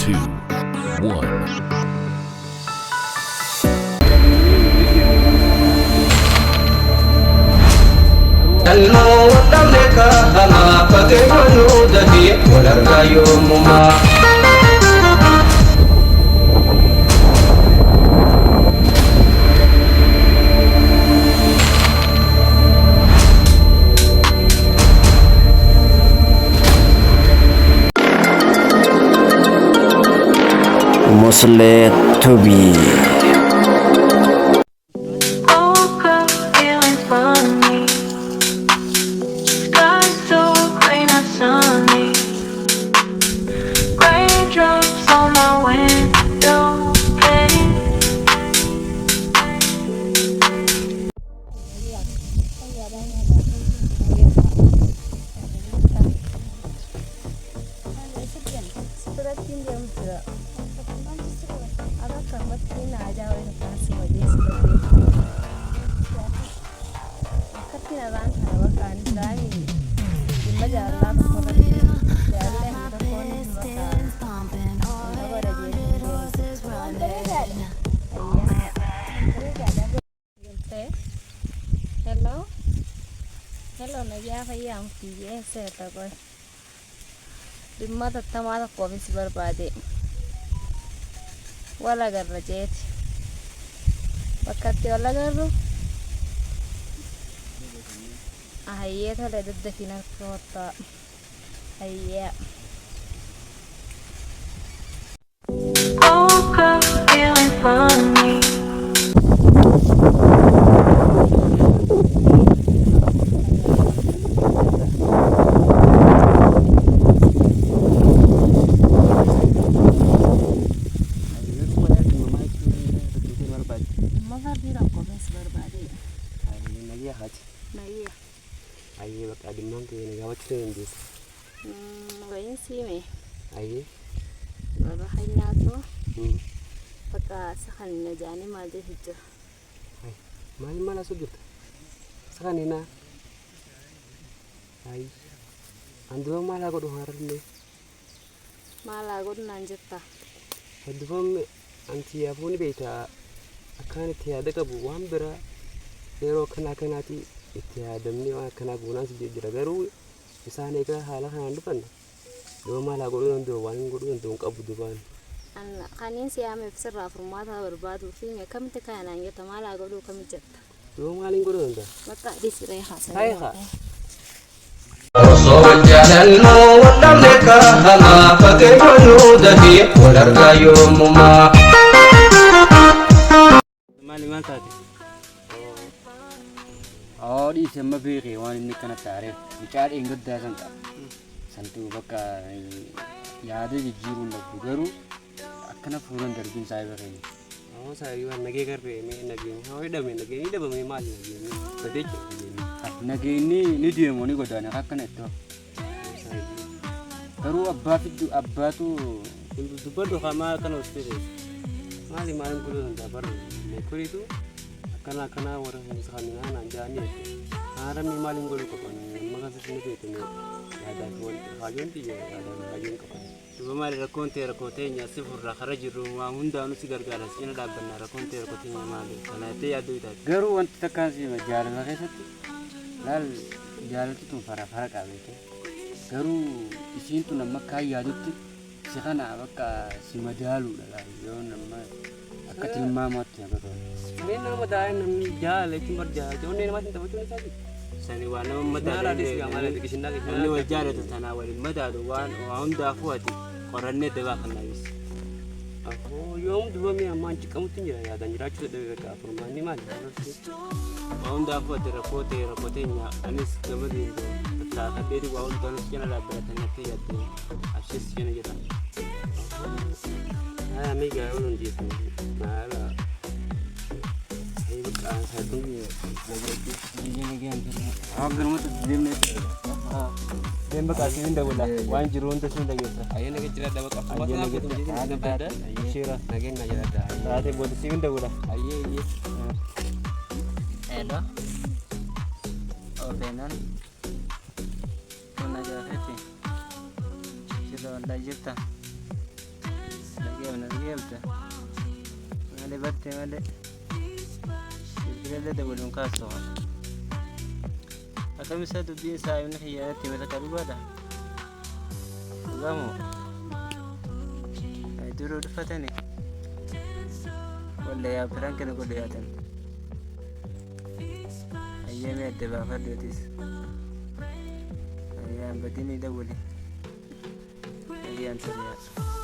2, 1. الموت لك ما فكر نودتي ولا يوم ما Muslet to be. Hello, Nadia, I am PA set up. The mother Tamara Covis Barbadi. Well, I got the jet. What cut your lagar? I yet had the final thought. Yeah. Oh, come feeling funny. Aye, but I didn't know you were doing this. Going see me. Aye, I know. Pagka sa kanina dyan, maldi hito. mahal mala sugot. Sa kanina. Ay, ando ba malago doon haral mo? Malagod nanjita. Ando ba ang tiya po ni Beta, akan tiya daga buwan bira, pero kanati tiya damni wa kanagunan si jira garu, isa ne ka hala kan depan. Do malago doon do wan gudu doon kabu depan. An kanin siya may sarra formata berbadu finya kam te kana ngeta malagod kam jetta. Do maling gudu doon da. Mata disire hasa. Hai ha. رسول الموت لك ما فكر نودتي ولا يوم ما Mali mantap. Oh, di sama beri wan ini kena tarik. Bicara ingat dah santa. Santu baka ya ada di jiru nak bugaru. Akan furan dari saya beri. Oh, saya juga nagi kerja ini nagi. Oh, ida me nagi ida bami mali nagi. Betul je. Nagi ini dia mau ni goda nak akan itu. Baru abba tu. Dubar tu kama akan usir. Mali malam kudu santa baru. Mekuri tu. Kana orang yang sekarang nanjani. Haram ni maling golu kapan. Maka sesini tu ni. Ada kajian dia, ada kajian kapan. Coba mari rakonte sifur rakharaj rumah hunda anu sigar garas. Ina dah benar rakonte mali. Karena itu ya tu itu. Garu ant terkasih jalan lagi satu. Lal jalan tu farah kali tu. Garu isin tu nama kaya tu. Sekarang apa si madalu lah. Yo nama akatil mamat ya betul. Ini nama dah nama jalan cuma jalan. Jauh ni nama tempat tu ni saja. Sani wana madad di gamala di kisina ni wajara tanawal madad wan unda fuati qaranne daba khalis ako yom duba mi amman kamu tinja ya dan rachu de ka furmani mal unda fuati rapote nya anis gamadi ta haberi wa unda kina la beratan ya tu ashis kina jeta amiga ulun di mala saya tunggu lagi agar mata dem ni dem bekas ini dah bola wan jirun tu sudah gitu ayah nak cerita dapat apa lagi ada pada shira lagi nak cerita ada bola sini dah bola ayah ada oh benar pun ada hati sudah dah cerita نرجعته مالي برتي مالي يبقى ده ولا مكاسو أكمل سادو بين ساعة من خياراتي متكرر ولا قاموا يدوروا دفتني ولا يا فرانك نقول يا تن أيام الدبا فردوتيس أيام بديني دولي أيام سريع